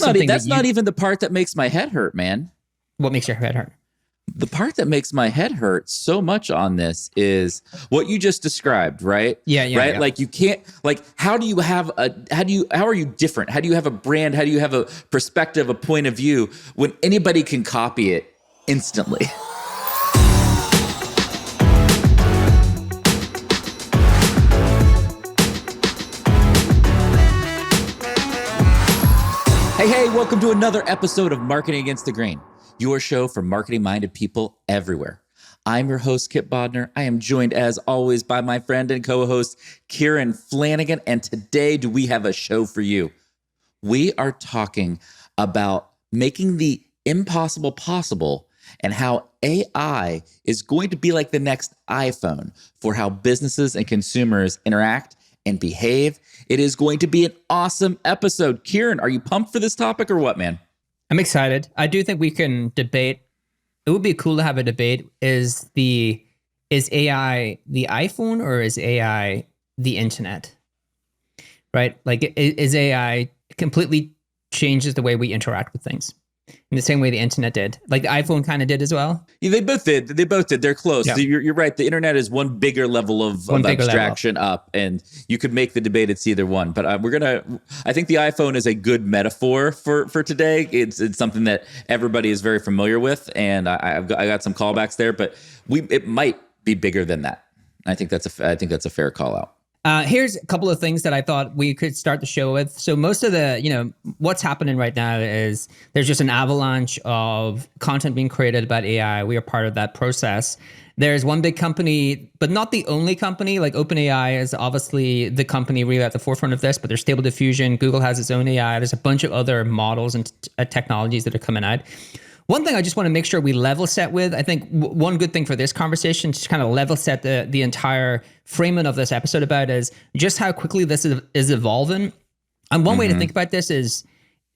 something That's not even the part that makes my head hurt, man. What makes your head hurt? The part that makes my head hurt so much on this is what you just described, right? Yeah. Like you can't, like, how are you different? How do you have a brand? How do you have a perspective, a point of view when anybody can copy it instantly? Hey, welcome to another episode of Marketing Against the Grain, your show for marketing-minded people everywhere. I'm your host, Kipp Bodnar. I am joined, as always, by my friend and co-host, Kieran Flanagan, and today do we have a show for you. We are talking about making the impossible possible and how AI is going to be like the next iPhone for how businesses and consumers interact and behave. It is going to be an awesome episode. Kieran, are you pumped for this topic or what, man? I'm excited. I do think we can debate. It would be cool to have a debate. Is AI the iPhone or is AI the internet? Right? Like, is AI completely changes the way we interact with things in the same way the internet did? Like the iPhone kind of did as well. Yeah, they both did. They're close. Yeah. So you're right. The internet is one bigger level of abstraction up, and you could make the debate it's either one. But I think the iPhone is a good metaphor for today. It's something that everybody is very familiar with, and I got some callbacks there. But it might be bigger than that. I think that's a fair call out. Here's a couple of things that I thought we could start the show with. So most of the, what's happening right now is there's just an avalanche of content being created about AI. We are part of that process. There's one big company, but not the only company. Like OpenAI is obviously the company really at the forefront of this, but there's Stable Diffusion. Google has its own AI. There's a bunch of other models and technologies that are coming out. One thing I just want to make sure we level set with, I think one good thing for this conversation to kind of level set the entire framing of this episode about is just how quickly this is evolving. And one way to think about this is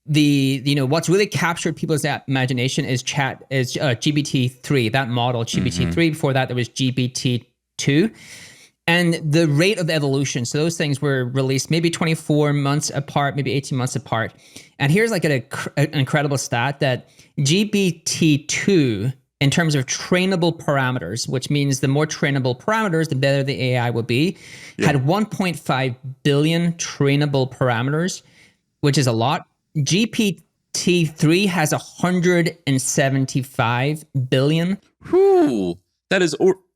what's really captured people's imagination is GPT-3, that model GPT-3. Before that, there was GPT-2. And the rate of evolution, so those things were released maybe 24 months apart, maybe 18 months apart. And here's like an incredible stat that GPT-2, in terms of trainable parameters, which means the more trainable parameters, the better the AI will be, had 1.5 billion trainable parameters, which is a lot. GPT-3 has 175 billion. Whew, that is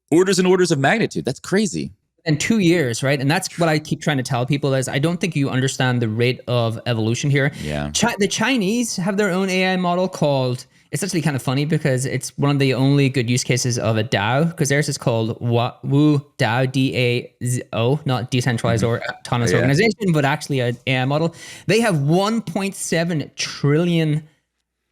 orders and orders of magnitude. That's crazy. In 2 years, right? And that's what I keep trying to tell people is I don't think you understand the rate of evolution here. Yeah. The Chinese have their own AI model called, it's actually kind of funny because it's one of the only good use cases of a DAO, because theirs is called Wu DAO, DAO, not decentralized or autonomous organization, but actually an AI model. They have 1.7 trillion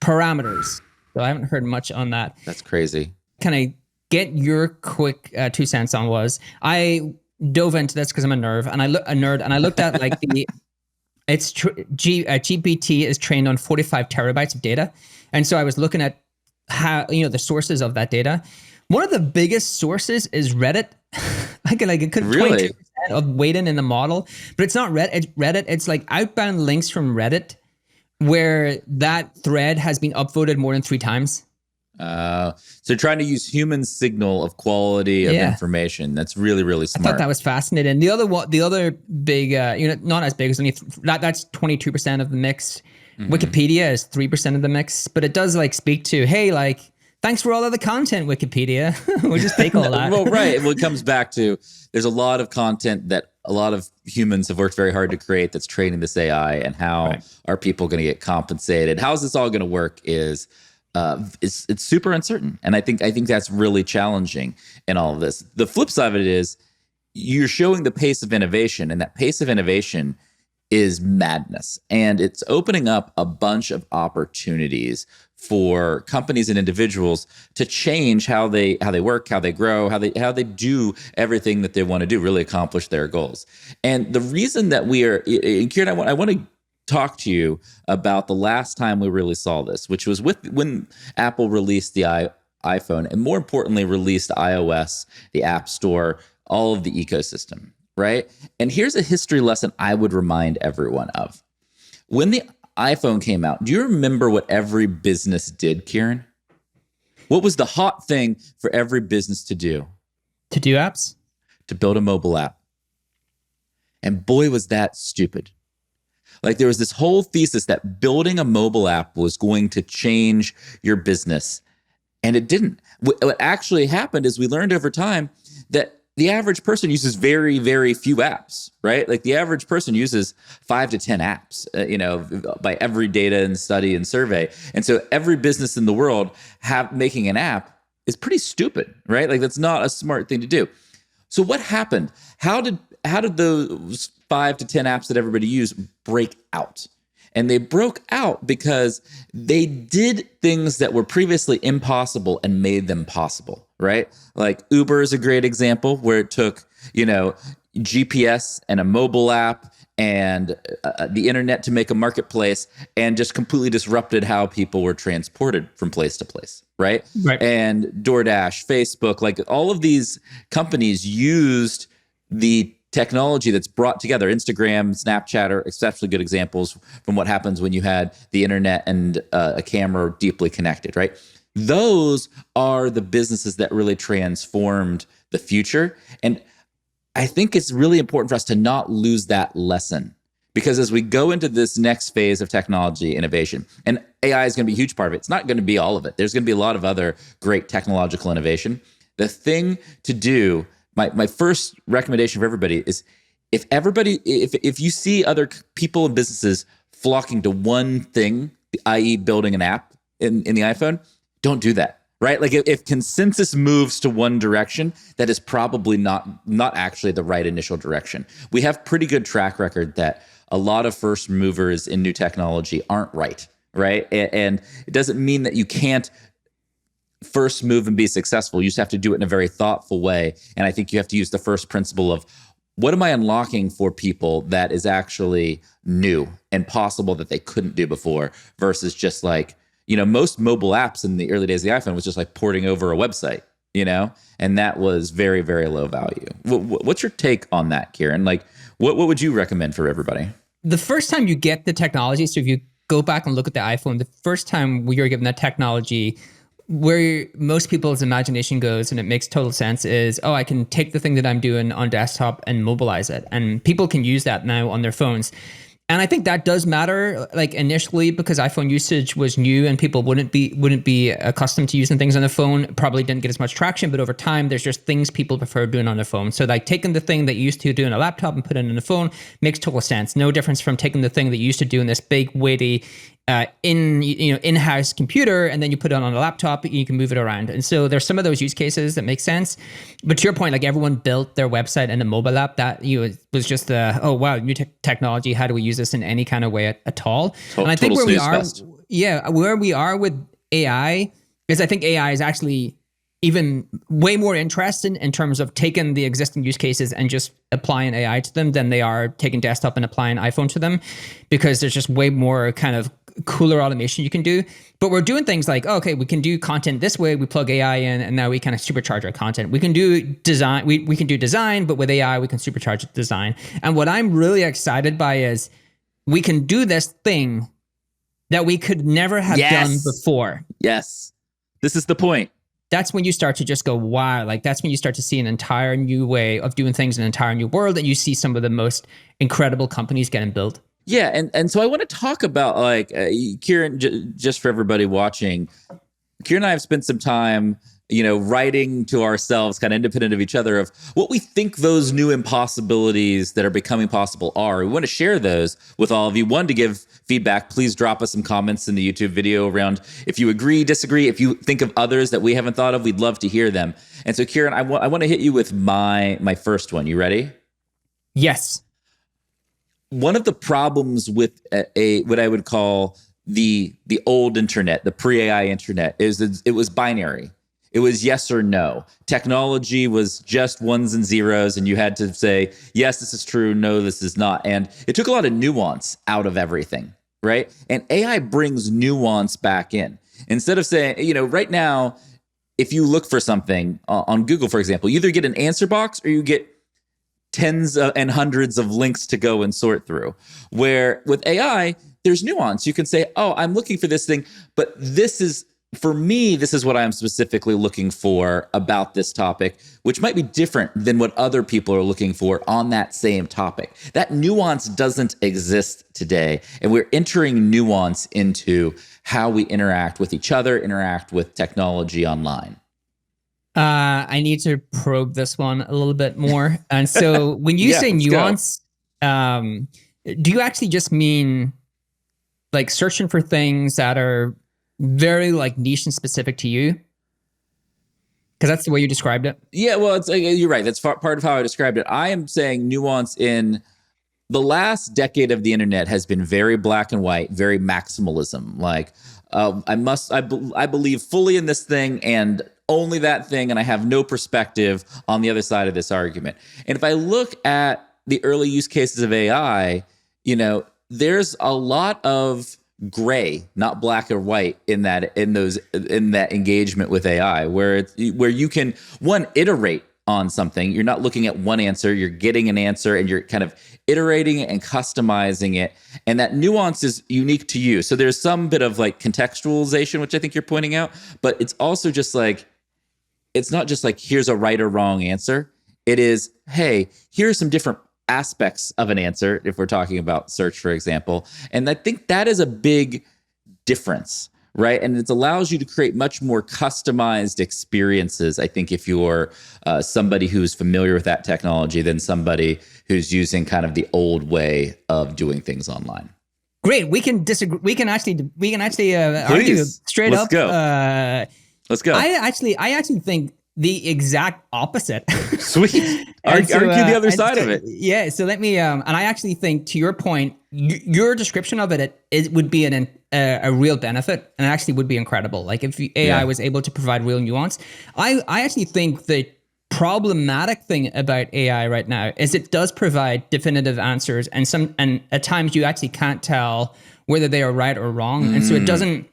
parameters. So I haven't heard much on that. That's crazy. Can I get your quick 2 cents on was I dove into this because I'm a nerd and I looked at like GPT is trained on 45 terabytes of data. And so I was looking at how, the sources of that data. One of the biggest sources is Reddit. It could really 22% of weighting in the model, but it's not Reddit. It's like outbound links from Reddit where that thread has been upvoted more than 3 times. So trying to use human signal of quality of information. That's really, really smart. I thought that was fascinating. The other big, not as big as only that's 22% of the mix. Wikipedia is 3% of the mix, but it does speak to, hey, thanks for all of the content, Wikipedia. We'll just take all that. Well, right. Well, it comes back to there's a lot of content that a lot of humans have worked very hard to create that's training this AI, and how are people going to get compensated? How's this all going to work is it's super uncertain. And I think that's really challenging in all of this. The flip side of it is you're showing the pace of innovation, and that pace of innovation is madness. And it's opening up a bunch of opportunities for companies and individuals to change how they work, how they grow, how they do everything that they want to do, really accomplish their goals. And the reason that we are, Kieran, I want to talk to you about the last time we really saw this, which was when Apple released the iPhone, and more importantly, released iOS, the App Store, all of the ecosystem, right? And here's a history lesson I would remind everyone of. When the iPhone came out, do you remember what every business did, Kieran? What was the hot thing for every business to do? To do apps? To build a mobile app. And boy, was that stupid. Like there was this whole thesis that building a mobile app was going to change your business. And it didn't. What actually happened is we learned over time that the average person uses very, very few apps, right? Like the average person uses 5 to 10 apps, by every data and study and survey. And so every business in the world making an app is pretty stupid, right? Like that's not a smart thing to do. So what happened? How did those 5 to 10 apps that everybody used break out? And they broke out because they did things that were previously impossible and made them possible, right? Like Uber is a great example where it took, GPS and a mobile app and the internet to make a marketplace and just completely disrupted how people were transported from place to place, right? Right. And DoorDash, Facebook, like all of these companies used the technology that's brought together. Instagram, Snapchat are exceptionally good examples from what happens when you had the internet and a camera deeply connected, right? Those are the businesses that really transformed the future. And I think it's really important for us to not lose that lesson, because as we go into this next phase of technology innovation, and AI is going to be a huge part of it, it's not going to be all of it. There's going to be a lot of other great technological innovation. The thing to do, my first recommendation for everybody is if you see other people and businesses flocking to one thing, i.e. building an app in the iPhone, don't do that, right? Like if consensus moves to one direction, that is probably not actually the right initial direction. We have pretty good track record that a lot of first movers in new technology aren't right? And it doesn't mean that you can't first move and be successful. You just have to do it in a very thoughtful way. And I think you have to use the first principle of what am I unlocking for people that is actually new and possible that they couldn't do before, versus just like, most mobile apps in the early days of the iPhone was just like porting over a website, and that was very, very low value. What's your take on that, Kieran? Like, what would you recommend for everybody? The first time you get the technology, so if you go back and look at the iPhone, the first time we were given that technology, where most people's imagination goes, and it makes total sense, is, I can take the thing that I'm doing on desktop and mobilize it. And people can use that now on their phones. And I think that does matter, like initially, because iPhone usage was new and people wouldn't be accustomed to using things on the phone, probably didn't get as much traction. But over time, there's just things people prefer doing on their phone. So like taking the thing that you used to do on a laptop and put it in the phone makes total sense. No difference from taking the thing that you used to do in this big, weighty, in-house computer, and then you put it on a laptop, you can move it around. And so there's some of those use cases that make sense. But to your point, like everyone built their website in a mobile app that was just new technology. How do we use this in any kind of way at all? And I think where we are with AI is I think AI is actually even way more interested in terms of taking the existing use cases and just applying AI to them than they are taking desktop and applying iPhone to them, because there's just way more kind of cooler automation you can do. But we're doing things like, we can do content this way. We plug AI in and now we kind of supercharge our content. We can do design. We can do design, but with AI, we can supercharge design. And what I'm really excited by is we can do this thing that we could never have done before. Yes. This is the point. That's when you start to just go, wow, like that's when you start to see an entire new way of doing things in an entire new world, and you see some of the most incredible companies getting built. Yeah, and so I want to talk about like Kieran, just for everybody watching, Kieran and I have spent some time, writing to ourselves, kind of independent of each other, of what we think those new impossibilities that are becoming possible are. We want to share those with all of you. One, to give feedback, please drop us some comments in the YouTube video around if you agree, disagree, if you think of others that we haven't thought of, we'd love to hear them. And so Kieran, I want to hit you with my first one. You ready? Yes. One of the problems with what I would call the old internet, the pre-AI internet, is that it was binary. It was yes or no. Technology was just ones and zeros, and you had to say, yes, this is true, no, this is not. And it took a lot of nuance out of everything, right? And AI brings nuance back in. Instead of saying, right now, if you look for something on Google, for example, you either get an answer box or you get tens and hundreds of links to go and sort through. Where with AI, there's nuance. You can say, oh, I'm looking for this thing, but for me, this is what I'm specifically looking for about this topic, which might be different than what other people are looking for on that same topic. That nuance doesn't exist today. And we're entering nuance into how we interact with each other, interact with technology online. I need to probe this one a little bit more. And so when you say nuance, do you actually just mean like searching for things that are very like niche and specific to you? Because that's the way you described it. Yeah, well, you're right. That's part of how I described it. I am saying nuance in the last decade of the internet has been very black and white, very maximalism. Like I believe fully in this thing and only that thing, and I have no perspective on the other side of this argument. And if I look at the early use cases of AI, there's a lot of gray, not black or white, in that engagement with AI, where you can iterate on something. You're not looking at one answer, you're getting an answer and you're kind of iterating it and customizing it. And that nuance is unique to you. So there's some bit of like contextualization, which I think you're pointing out, but it's also just like, it's not just like, here's a right or wrong answer. It is, hey, here's some different aspects of an answer, if we're talking about search, for example. And I think that is a big difference, right? And it allows you to create much more customized experiences, I think, if you're somebody who's familiar with that technology than somebody who's using kind of the old way of doing things online. Great. We can disagree. We can actually argue straight Let's up. Go. Let's go. I actually think the exact opposite. Sweet. Argue the other side of it. Yeah. So let me, and I actually think, to your point, your description of it would be a real benefit, and it actually would be incredible. Like if AI was able to provide real nuance. I actually think the problematic thing about AI right now is it does provide definitive answers, and at times you actually can't tell whether they are right or wrong, and so it doesn't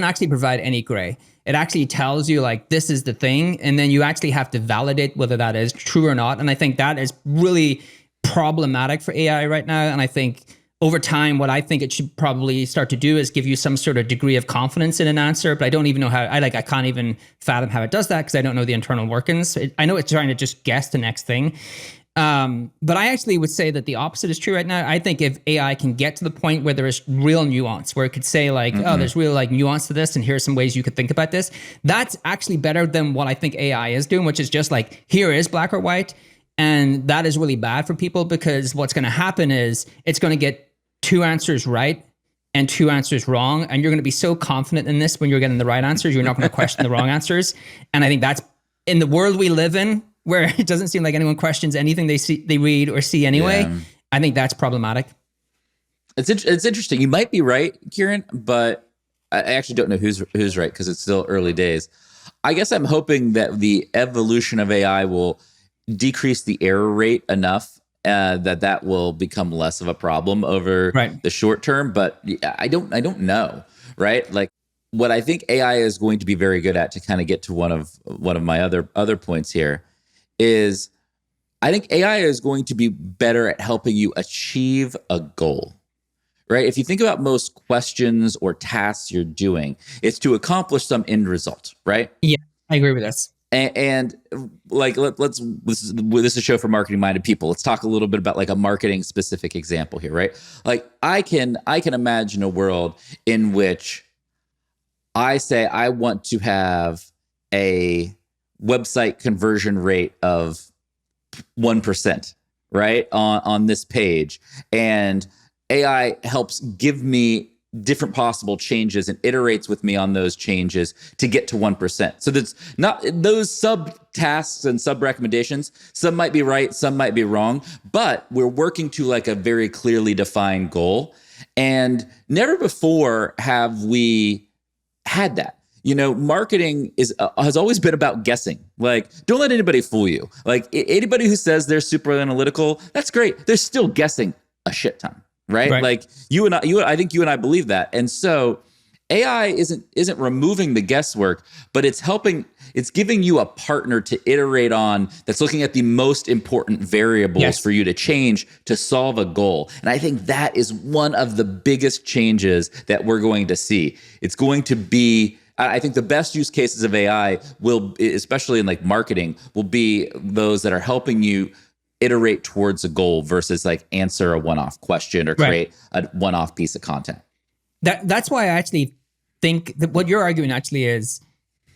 actually provide any gray. It actually tells you like, this is the thing. And then you actually have to validate whether that is true or not. And I think that is really problematic for AI right now. And I think over time, what I think it should probably start to do is give you some sort of degree of confidence in an answer. But I don't even know how, I can't even fathom how it does that because I don't know the internal workings. I know it's trying to just guess the next thing. But I actually would say that the opposite is true right now. I think if AI can get to the point where there is real nuance, where it could say like, oh, there's real like nuance to this, and here's some ways you could think about this, that's actually better than what I think AI is doing, which is just like, here is black or white. And that is really bad for people, because what's going to happen is it's going to get two answers right and two answers wrong. And you're going to be so confident in this when you're getting the right answers, you're not going to question the wrong answers. And I think that's, in the world we live in, where it doesn't seem like anyone questions anything they read or see anyway. Yeah. I think that's problematic. It's interesting. You might be right, Kieran, but I actually don't know who's right, because it's still early days. I guess I'm hoping that the evolution of AI will decrease the error rate enough that will become less of a problem over the short term. But I don't know, right? Like, what I think AI is going to be very good at, to kind of get to one of my other points here, is I think AI is going to be better at helping you achieve a goal, right? If you think about most questions or tasks you're doing, it's to accomplish some end result, right? Yeah, I agree with this. And like, this is a show for marketing minded people. Let's talk a little bit about like a marketing specific example here, right? Like I can imagine a world in which I say I want to have a website conversion rate of 1%, right? On this page. And AI helps give me different possible changes and iterates with me on those changes to get to 1%. So that's not those sub tasks and sub recommendations. Some might be right, some might be wrong, but we're working to like a very clearly defined goal. And never before have we had that. Marketing has always been about guessing. Like, don't let anybody fool you. Like, anybody who says they're super analytical, that's great. They're still guessing a shit ton, right? Like I think you and I believe that. And so AI isn't removing the guesswork, but it's giving you a partner to iterate on that's looking at the most important variables for you to change to solve a goal. And I think that is one of the biggest changes that we're going to see. It's going to be, I think the best use cases of AI will, especially in like marketing, will be those that are helping you iterate towards a goal versus like answer a one-off question or create a one-off piece of content. That's why I actually think that what you're arguing actually is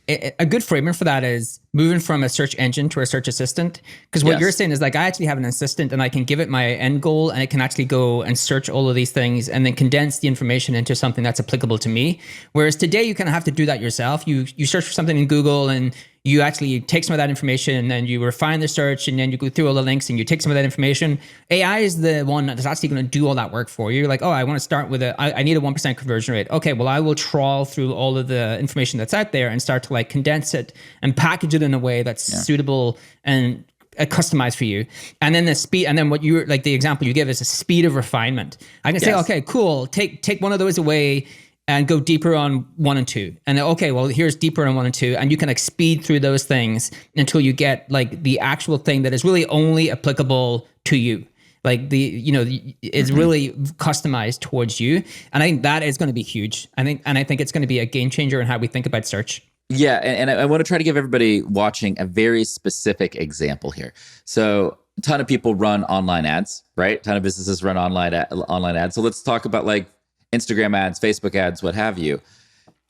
a good framing for that is moving from a search engine to a search assistant. Because what you're saying is like, I actually have an assistant and I can give it my end goal and it can actually go and search all of these things and then condense the information into something that's applicable to me. Whereas today you kind of have to do that yourself. You search for something in Google and you actually take some of that information and then you refine the search and then you go through all the links and you take some of that information. AI is the one that's actually going to do all that work for you. You're like, oh, I want to start with I need a 1% conversion rate. Okay, well, I will trawl through all of the information that's out there and start to like condense it and package it in a way that's suitable and customized for you. And then the speed, and then what you like the example you give is a speed of refinement. I can say, okay, cool, take one of those away and go deeper on 1 and 2. And okay, well, here's deeper on 1 and 2. And you can like speed through those things until you get like the actual thing that is really only applicable to you. Like it's really customized towards you. And I think that is going to be huge. I think it's going to be a game changer in how we think about search. Yeah. And I want to try to give everybody watching a very specific example here. So a ton of people run online ads, right? A ton of businesses run online ads. So let's talk about like Instagram ads, Facebook ads, what have you.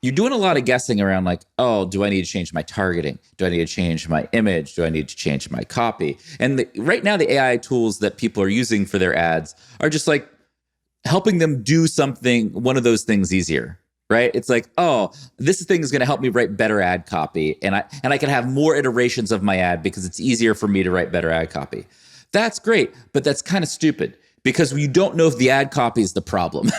You're doing a lot of guessing around like, oh, do I need to change my targeting? Do I need to change my image? Do I need to change my copy? And right now, the AI tools that people are using for their ads are just like helping them do one of those things easier, right? It's like, oh, this thing is going to help me write better ad copy. And I can have more iterations of my ad because it's easier for me to write better ad copy. That's great, but that's kind of stupid because you don't know if the ad copy is the problem.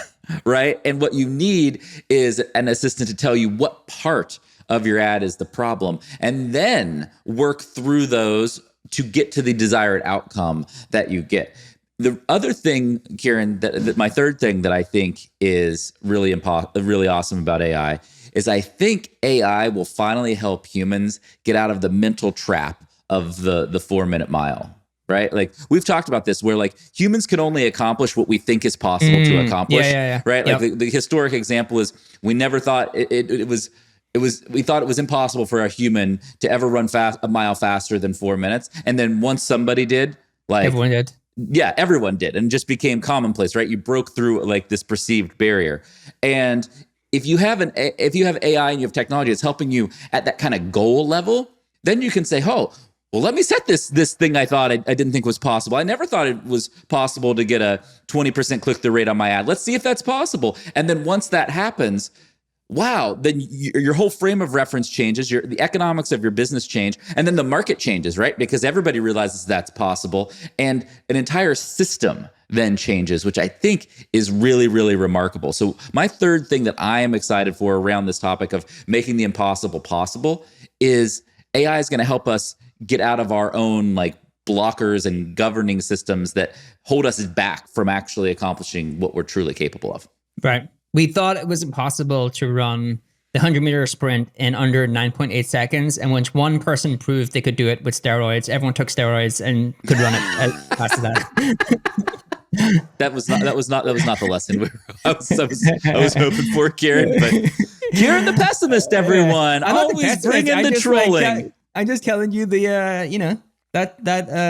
Right? And what you need is an assistant to tell you what part of your ad is the problem and then work through those to get to the desired outcome that you get. The other thing, Kieran, that my third thing that I think is really awesome about AI is I think AI will finally help humans get out of the mental trap of the 4-minute mile. Right? Like we've talked about this where like humans can only accomplish what we think is possible to accomplish. Right? Like the historic example is we never thought we thought it was impossible for a human to ever run a mile faster than 4 minutes. And then once somebody did, like everyone did. Yeah, everyone did. And just became commonplace, right? You broke through like this perceived barrier. And if you have AI and you have technology that's helping you at that kind of goal level, then you can say, oh, well, let me set this thing I thought I didn't think was possible. I never thought it was possible to get a 20% click-through rate on my ad. Let's see if that's possible. And then once that happens, wow, then your whole frame of reference changes, the economics of your business change, and then the market changes, right? Because everybody realizes that's possible. And an entire system then changes, which I think is really, really remarkable. So my third thing that I am excited for around this topic of making the impossible possible is AI is going to help us get out of our own like blockers and governing systems that hold us back from actually accomplishing what we're truly capable of. Right. We thought it was impossible to run the 100-meter sprint in under 9.8 seconds. And once one person proved they could do it with steroids, everyone took steroids and could run it as fast as that. That was not the lesson I was hoping for, Kieran. But Kieran the pessimist, everyone. Always bring in the trolling. I'm just telling you that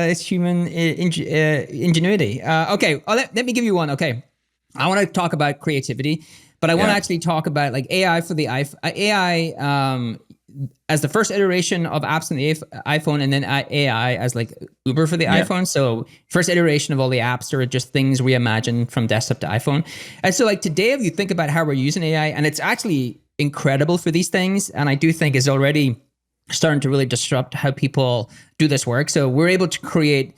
is human ingenuity. Okay, let me give you one. Okay, I want to talk about creativity, but I want to actually talk about like AI for the iPhone. AI as the first iteration of apps on the iPhone, and then AI as like Uber for the iPhone. So first iteration of all the apps are just things reimagined from desktop to iPhone. And so like today, if you think about how we're using AI, and it's actually incredible for these things, and I do think is already starting to really disrupt how people do this work. So we're able to create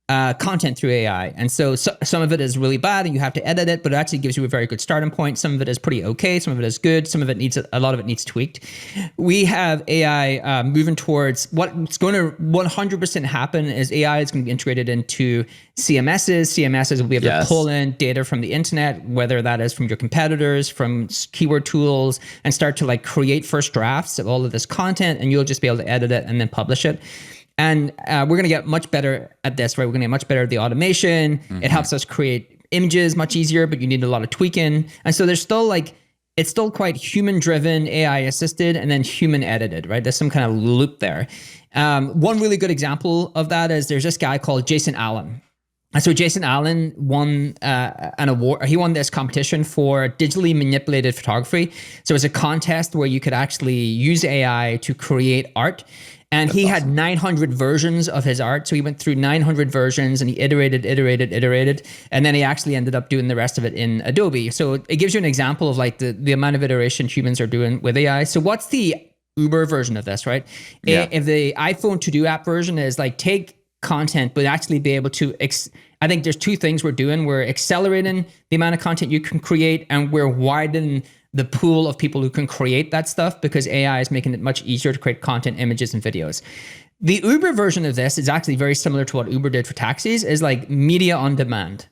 content through AI. And so some of it is really bad and you have to edit it, but it actually gives you a very good starting point. Some of it is pretty okay. Some of it is good. Some of it needs, a lot of it needs tweaked. We have AI moving towards what's going to 100% happen is AI is going to be integrated into CMSs. CMSs will be able to pull in data from the internet, whether that is from your competitors, from keyword tools, and start to like create first drafts of all of this content, and you'll just be able to edit it and then publish it. And we're going to get much better at this, right? We're going to get much better at the automation. Mm-hmm. It helps us create images much easier, but you need a lot of tweaking. And so there's still like, it's still quite human driven, AI assisted, and then human edited, right? There's some kind of loop there. One really good example of that is there's this guy called Jason Allen. And so Jason Allen won an award. He won this competition for digitally manipulated photography. So it's a contest where you could actually use AI to create art. And he had 900 versions of his art. So he went through 900 versions and he iterated. And then he actually ended up doing the rest of it in Adobe. So it gives you an example of like the amount of iteration humans are doing with AI. So what's the Uber version of this, right? Yeah. If the iPhone To-Do app version is like take content, but actually be able to, I think there's two things we're doing. We're accelerating the amount of content you can create, and we're widening the pool of people who can create that stuff because AI is making it much easier to create content, images, and videos. The Uber version of this is actually very similar to what Uber did for taxis, is like media on demand.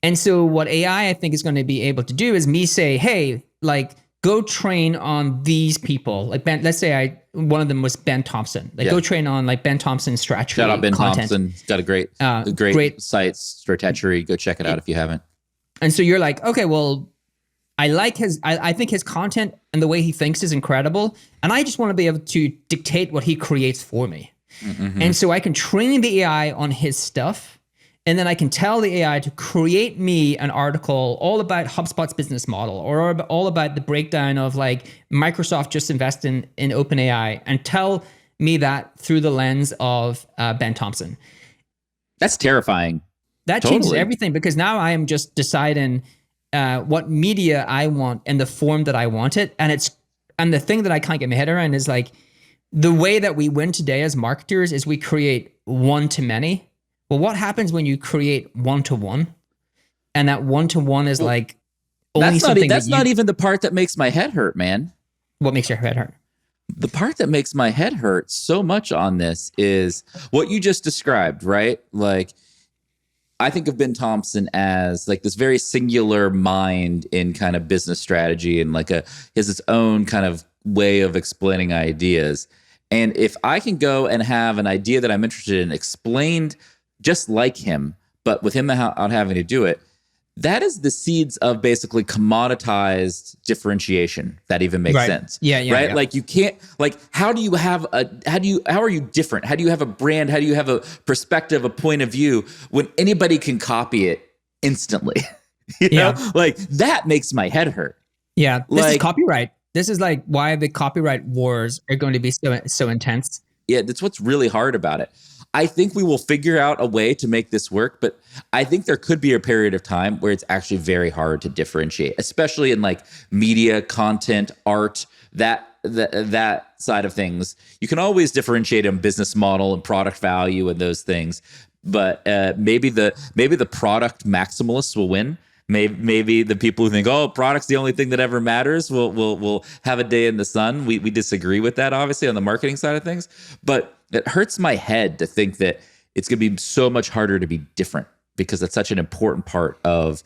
And so what AI I think is going to be able to do is me say, hey, like go train on these people. Like Ben, let's say one of them was Ben Thompson. Like go train on like Ben Thompson's strategy. Shout out Ben content. Thompson. He's got a great site, Stratechery. Go check it out if you haven't. And so you're like, okay, well, I think his content and the way he thinks is incredible. And I just want to be able to dictate what he creates for me. Mm-hmm. And so I can train the AI on his stuff. And then I can tell the AI to create me an article all about HubSpot's business model, or all about the breakdown of like Microsoft just investing in OpenAI, and tell me that through the lens of Ben Thompson. That's terrifying. That changes everything, because now I am just deciding what media I want and the form that I want it. And the thing that I can't get my head around is like the way that we win today as marketers is we create one-to-many. Well, what happens when you create one-to-one? And that one-to-one is like only something that's not even the part that makes my head hurt, man. What makes your head hurt? The part that makes my head hurt so much on this is what you just described, right? Like, I think of Ben Thompson as like this very singular mind in kind of business strategy, and like has its own kind of way of explaining ideas. And if I can go and have an idea that I'm interested in explained just like him, but with him out having to do it, that is the seeds of basically commoditized differentiation. That even makes sense. Yeah. Right. Yeah. Like you can't, like, how are you different? How do you have a brand? How do you have a perspective, a point of view when anybody can copy it instantly? you know, like that makes my head hurt. Yeah. This is copyright. This is like why the copyright wars are going to be so intense. Yeah. That's what's really hard about it. I think we will figure out a way to make this work, but I think there could be a period of time where it's actually very hard to differentiate, especially in like media, content, art, that side of things. You can always differentiate in business model and product value and those things, but maybe the product maximalists will win. Maybe the people who think, oh, product's the only thing that ever matters will have a day in the sun. We disagree with that, obviously, on the marketing side of things. But it hurts my head to think that it's going to be so much harder to be different, because that's such an important part of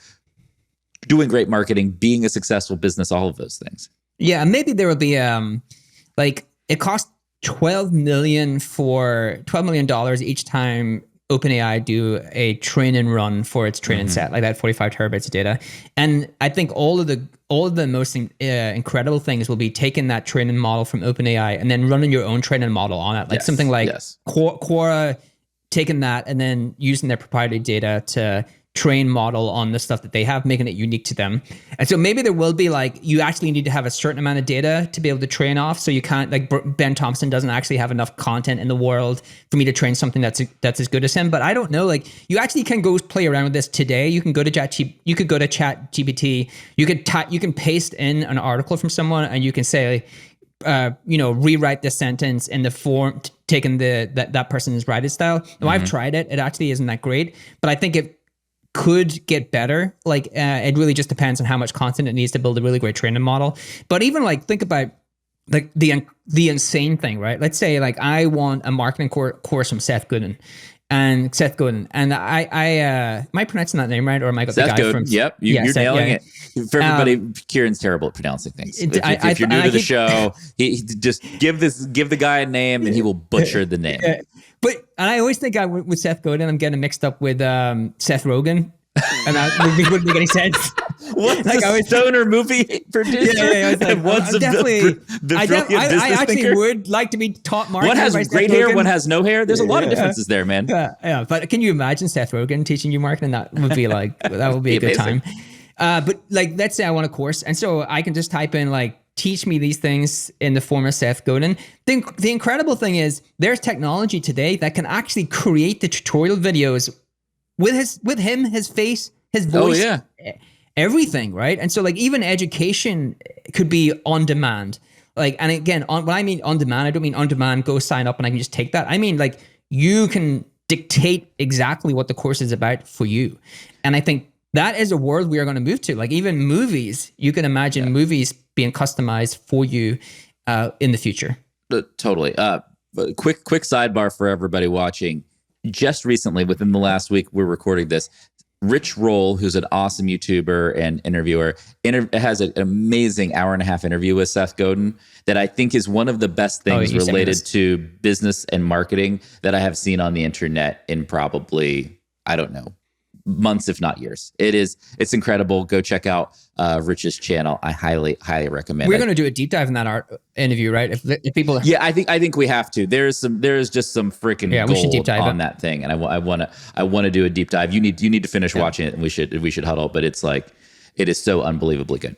doing great marketing, being a successful business, all of those things. Yeah, maybe there will be like it costs $12 million each time OpenAI do a training run for its training set, like that 45 terabytes of data. And I think all of the most incredible things will be taking that training model from OpenAI and then running your own training model on it, like something like Quora, taking that and then using their proprietary data to train model on the stuff that they have, making it unique to them. And so maybe there will be like, you actually need to have a certain amount of data to be able to train off. So you can't, like Ben Thompson doesn't actually have enough content in the world for me to train something that's as good as him. But I don't know, like you actually can go play around with this today. You can go to ChatGPT. You can paste in an article from someone and you can say, rewrite this sentence in the form taken that person's writing style. Now I've tried it. It actually isn't that great, but I think it could get better. Like it really just depends on how much content it needs to build a really great training model. But even like think about like the insane thing, right? Let's say like I want a marketing course from Seth Godin. And I am I pronouncing that name right, or am I got Seth the guy Godin. from? Yep, you're nailing it. For everybody, Kieran's terrible at pronouncing things. If you're new to the show, he just give the guy a name and he will butcher the name. But I always think with Seth Godin, I'm getting mixed up with Seth Rogen, and that wouldn't make any sense. What's like a stoner movie producer? Like, what's I actually would like to be taught marketing. One has great hair, one has no hair. There's a lot of differences there, man. Yeah. But can you imagine Seth Rogen teaching you marketing? That would be like that would be a good time. But like, let's say I want a course, and so I can just type in like, teach me these things in the form of Seth Godin. The incredible thing is there's technology today that can actually create the tutorial videos with him, his face, his voice, everything, right? And so like even education could be on demand. Like, and again, when I mean on demand, I don't mean on demand, go sign up and I can just take that. I mean like you can dictate exactly what the course is about for you. And I think that is a world we are going to move to. Like even movies, you can imagine movies being customized for you in the future. Totally. Quick sidebar for everybody watching. Just recently, within the last week, we're recording this. Rich Roll, who's an awesome YouTuber and interviewer, has an amazing 1.5-hour interview with Seth Godin that I think is one of the best things related to business and marketing that I have seen on the internet in probably, I don't know, months, if not years. It's incredible. Go check out Rich's channel. I highly recommend it. We're going to do a deep dive in that interview, right? If people I think we have to. There is just some freaking gold on that thing, and I want to do a deep dive. You need to finish watching it, and we should huddle. But it's like it is so unbelievably good.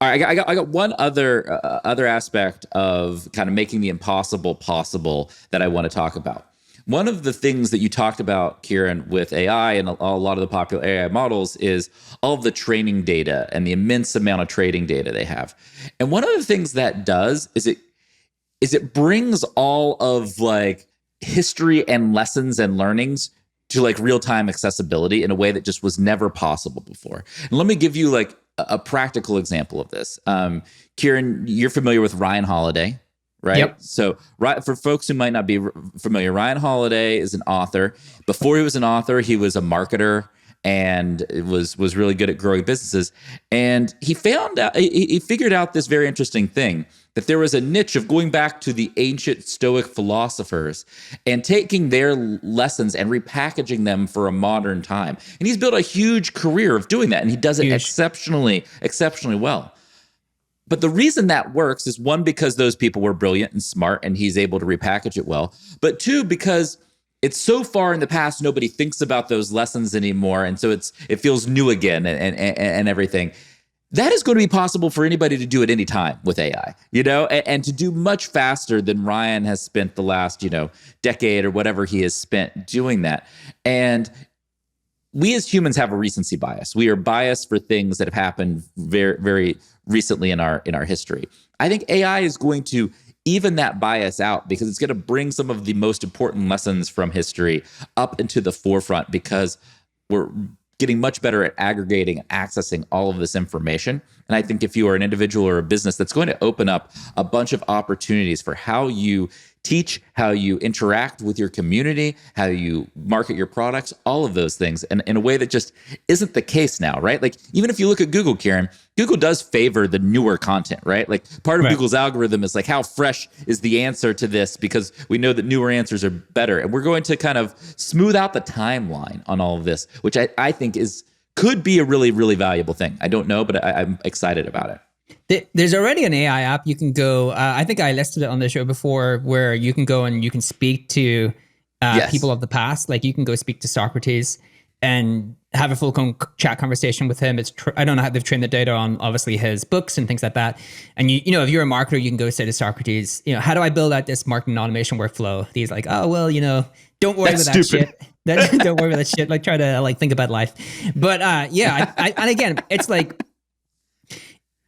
All right, I got one other aspect of kind of making the impossible possible that I want to talk about. One of the things that you talked about, Kieran, with AI and a lot of the popular AI models is all of the training data and the immense amount of trading data they have. And one of the things that does is it brings all of like history and lessons and learnings to like real-time accessibility in a way that just was never possible before. And let me give you like a practical example of this. Kieran, you're familiar with Ryan Holiday, right? Yep. So for folks who might not be familiar, Ryan Holiday is an author. Before he was an author, he was a marketer and was really good at growing businesses. And he figured out this very interesting thing, that there was a niche of going back to the ancient Stoic philosophers and taking their lessons and repackaging them for a modern time. And he's built a huge career of doing that. And he does it exceptionally well. But the reason that works is, one, because those people were brilliant and smart and he's able to repackage it well. But two, because it's so far in the past, nobody thinks about those lessons anymore. And so it feels new again and everything. That is going to be possible for anybody to do at any time with AI, and to do much faster than Ryan has spent the last, decade or whatever he has spent doing that. And we as humans have a recency bias. We are biased for things that have happened very, very recently in our history. I think AI is going to even that bias out, because it's going to bring some of the most important lessons from history up into the forefront, because we're getting much better at aggregating and accessing all of this information. And I think if you are an individual or a business, that's going to open up a bunch of opportunities for how you teach, how you interact with your community, how you market your products, all of those things, and in a way that just isn't the case now, right? Like, even if you look at Google, Kieran, Google does favor the newer content, right? Like, part of Google's algorithm is like, how fresh is the answer to this? Because we know that newer answers are better. And we're going to kind of smooth out the timeline on all of this, which I think could be a really, really valuable thing. I don't know, but I'm excited about it. There's already an AI app you can go. I think I listed it on the show before, where you can go and you can speak to people of the past. Like, you can go speak to Socrates and have a full chat conversation with him. I don't know how they've trained the data on obviously his books and things like that. And you know, if you're a marketer, you can go say to Socrates, how do I build out this marketing automation workflow? He's like, oh, well, don't worry about that shit. Don't worry about that shit. Like, try to think about life. But and again, it's like,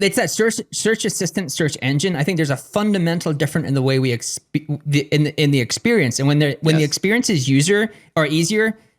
it's that search assistant, search engine. I think there's a fundamental difference in the way we in the experience. And when the experience is easier,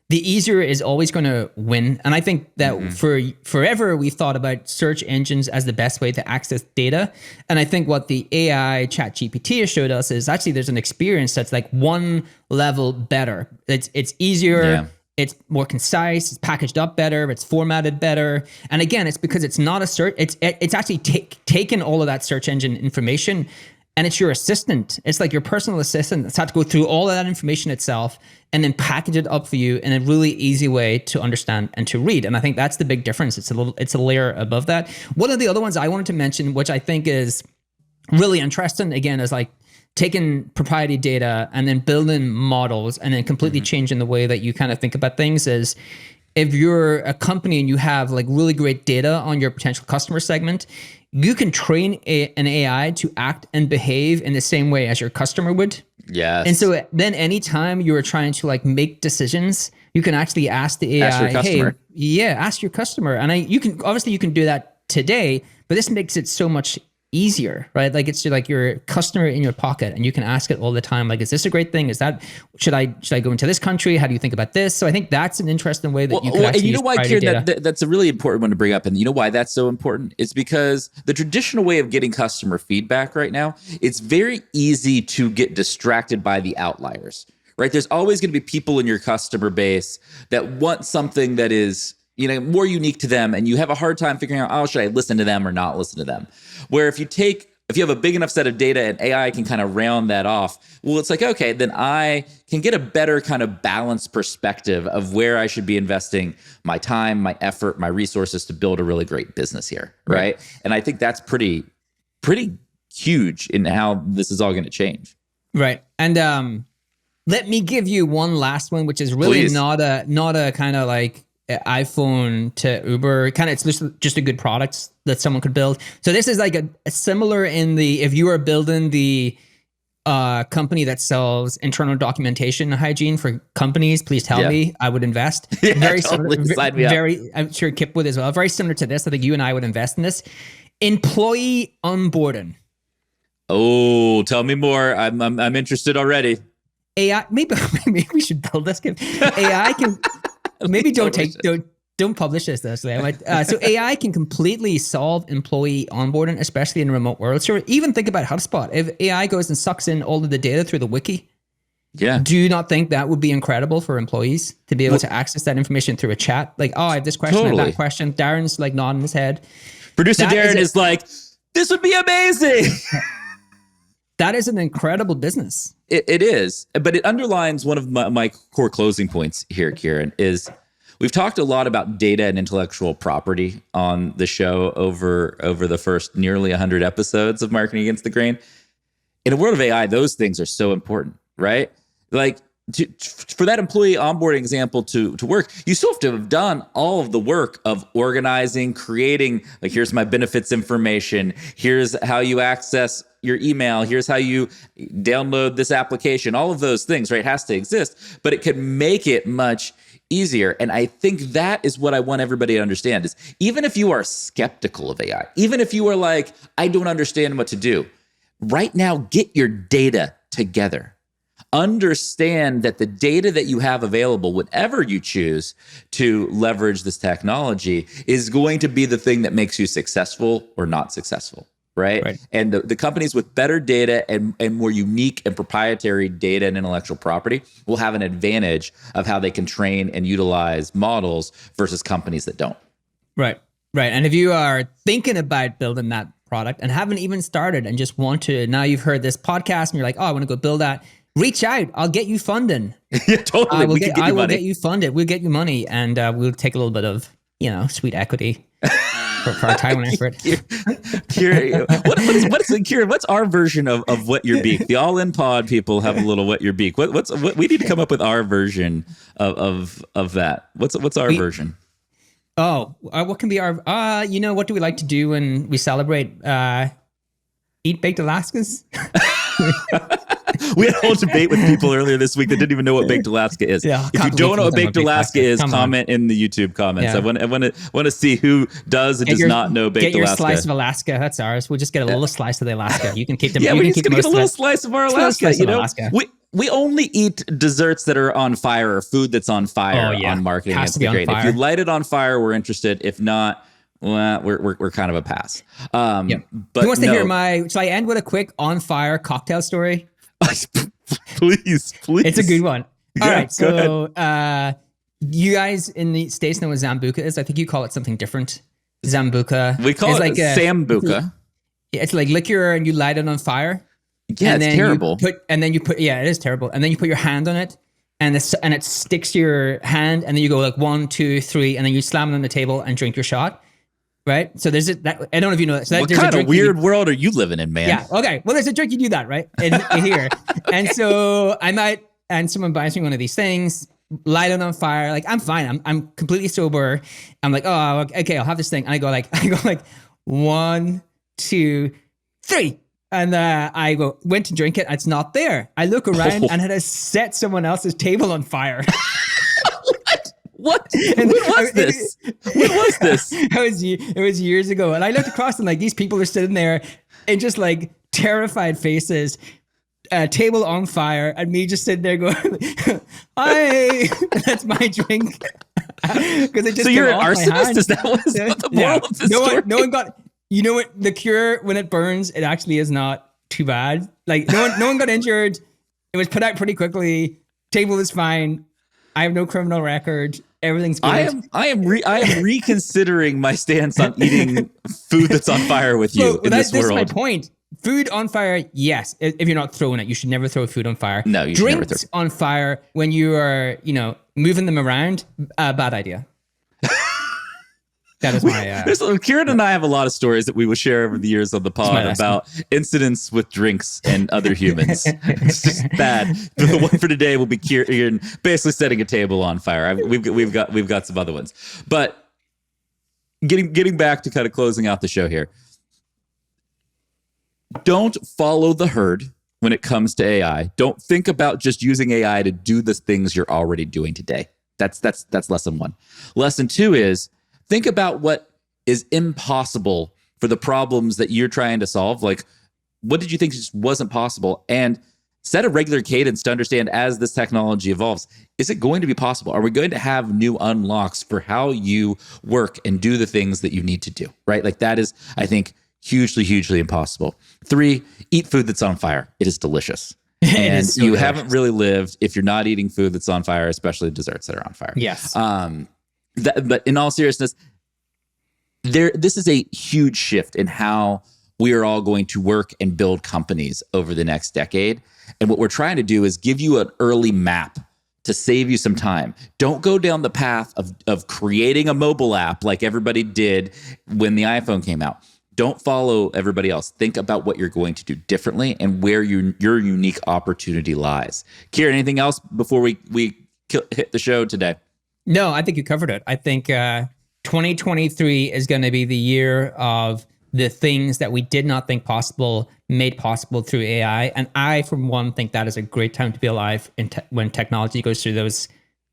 the easier is always going to win. And I think that for forever we've thought about search engines as the best way to access data. And I think what the AI ChatGPT has showed us is actually there's an experience that's like one level better. It's easier. Yeah. It's more concise, it's packaged up better, it's formatted better. And again, it's because it's not a search, it's actually taken all of that search engine information and it's your assistant. It's like your personal assistant that's had to go through all of that information itself and then package it up for you in a really easy way to understand and to read. And I think that's the big difference. It's a layer above that. One of the other ones I wanted to mention, which I think is really interesting, again, is like taking proprietary data and then building models and then completely changing the way that you kind of think about things is if you're a company and you have like really great data on your potential customer segment, you can train an AI to act and behave in the same way as your customer would. Yes. And so then anytime you're trying to like make decisions, you can actually ask the AI, ask your customer. And you can do that today, but this makes it so much easier, right? Like it's like your customer in your pocket and you can ask it all the time. Like, is this a great thing? Should I go into this country? How do you think about this? So I think that's an interesting way that you can actually use proprietary data. That's a really important one to bring up. And you know why that's so important? It's because the traditional way of getting customer feedback right now, it's very easy to get distracted by the outliers, right? There's always going to be people in your customer base that want something that is, more unique to them. And you have a hard time figuring out, should I listen to them or not listen to them? Where if you have a big enough set of data and AI can kind of round that off, well, it's like, okay, then I can get a better kind of balanced perspective of where I should be investing my time, my effort, my resources to build a really great business here, right? And I think that's pretty huge in how this is all going to change. Right. And let me give you one last one, which is really not a kind of like iPhone to Uber kind of, it's just a good product that someone could build. So this is like a similar in the, if you are building the company that sells internal documentation hygiene for companies, please tell me, I would invest. Very totally. similar, I'm sure Kipp would as well. Very similar to this. I think you and I would invest in this. Employee onboarding. Oh, tell me more. I'm interested already. AI, maybe we should build this. AI can. Maybe don't publish this way. So AI can completely solve employee onboarding, especially in a remote world. So even think about HubSpot. If AI goes and sucks in all of the data through the wiki, do you not think that would be incredible for employees to be able to access that information through a chat? Like, I have this question, I have that question. Darren's like nodding his head. Producer Darren is like, this would be amazing. That is an incredible business. It is, but it underlines one of my core closing points here, Kieran, is we've talked a lot about data and intellectual property on the show over the first nearly 100 episodes of Marketing Against the Grain. In a world of AI, those things are so important, right? Like for that employee onboarding example to work, you still have to have done all of the work of organizing, creating, like, here's my benefits information, here's how you access your email, here's how you download this application, all of those things, right? It has to exist, but it can make it much easier. And I think that is what I want everybody to understand is even if you are skeptical of AI, even if you are like, I don't understand what to do, right now, get your data together. Understand that the data that you have available, whenever you choose to leverage this technology, is going to be the thing that makes you successful or not successful, right? And the companies with better data and more unique and proprietary data and intellectual property will have an advantage of how they can train and utilize models versus companies that don't. Right. And if you are thinking about building that product and haven't even started and just want to, now you've heard this podcast and you're like, I want to go build that. Reach out. I'll get you funding. Yeah, totally. I will get you funded. We'll get you money, and we'll take a little bit of, sweet equity for our time and effort. Kieran, Kieran, what's our version of Wet Your Beak? The All In Pod people have a little Wet Your Beak. What we need to come up with our version of that. What's our version? What can be our? What do we like to do when we celebrate? Eat baked Alaskas. We had a whole debate with people earlier this week that didn't even know what baked Alaska is. Yeah, if you don't know what baked Alaska is, comment in the YouTube comments. Yeah. I want to see who does and does not know baked Alaska. Get your slice of Alaska. That's ours. We'll just get a little slice of the Alaska. You can keep them. Yeah, we're just gonna get a little slice of our Alaska. You know, we only eat desserts that are on fire or food that's on fire on marketing. It's great. If you light it on fire, we're interested. If not, well, we're kind of a pass. But who wants to hear shall I end with a quick on fire cocktail story? Please. It's a good one. All right. So you guys in the States know what Sambuca is. I think you call it something different. Sambuca. We call it like Sambuca. It's like liquor and you light it on fire. Yeah, it's terrible. It is terrible. And then you put your hand on it and it sticks to your hand, and then you go like 1, 2, 3, and then you slam it on the table and drink your shot. Right? So there's that. I don't know if you know that. So what kind of weird world are you living in, man? Yeah. Okay. Well, there's a drink you do that, right? In here. And so someone buys me one of these things, light it on fire. Like, I'm fine. I'm completely sober. I'm like, oh, okay, I'll have this thing. And I go like 1, 2, 3. And I went to drink it. It's not there. I look around and it has set someone else's table on fire. What? When was this? It was years ago. And I looked across and like these people are sitting there in just like terrified faces, table on fire, and me just sitting there going, hi, that's my drink. Because it just so you're an arsonist? Is that what the moral of the story? No one got, you know what, the cure when it burns, it actually is not too bad. Like no one got injured. It was put out pretty quickly. Table is fine. I have no criminal record. Everything's good. I am reconsidering my stance on eating food that's on fire with you in this world. That's my point. Food on fire, yes. If you're not throwing it, you should never throw food on fire. No, you should never throw. Drinks on fire when you are, moving them around, bad idea. That is my... Kieran and I have a lot of stories that we will share over the years on the pod about incidents with drinks and other humans. It's just bad. The one for today will be Kieran basically setting a table on fire. We've got some other ones. But getting back to kind of closing out the show here. Don't follow the herd when it comes to AI. Don't think about just using AI to do the things you're already doing today. That's lesson 1. Lesson 2 is think about what is impossible for the problems that you're trying to solve. Like, what did you think just wasn't possible? And set a regular cadence to understand as this technology evolves, is it going to be possible? Are we going to have new unlocks for how you work and do the things that you need to do, right? Like that is, I think, hugely, hugely impossible. 3, eat food that's on fire. It is delicious. And so you haven't really lived if you're not eating food that's on fire, especially desserts that are on fire. Yes. But in all seriousness, this is a huge shift in how we are all going to work and build companies over the next decade. And what we're trying to do is give you an early map to save you some time. Don't go down the path of creating a mobile app like everybody did when the iPhone came out. Don't follow everybody else. Think about what you're going to do differently and where your unique opportunity lies. Kieran, anything else before we hit the show today? No, I think you covered it. I think 2023 is going to be the year of the things that we did not think possible, made possible through AI. And I, for one, think that is a great time to be alive when technology goes through those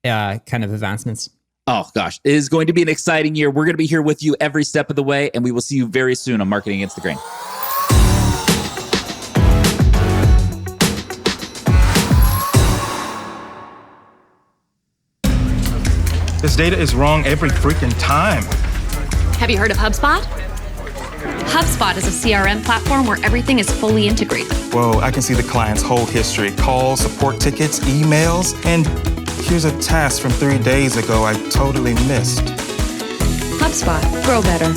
kind of advancements. Oh, gosh. It is going to be an exciting year. We're going to be here with you every step of the way, and we will see you very soon on Marketing Against the Grain. This data is wrong every freaking time. Have you heard of HubSpot? HubSpot is a CRM platform where everything is fully integrated. Whoa, I can see the client's whole history, calls, support tickets, emails, and here's a task from 3 days ago I totally missed. HubSpot. Grow better.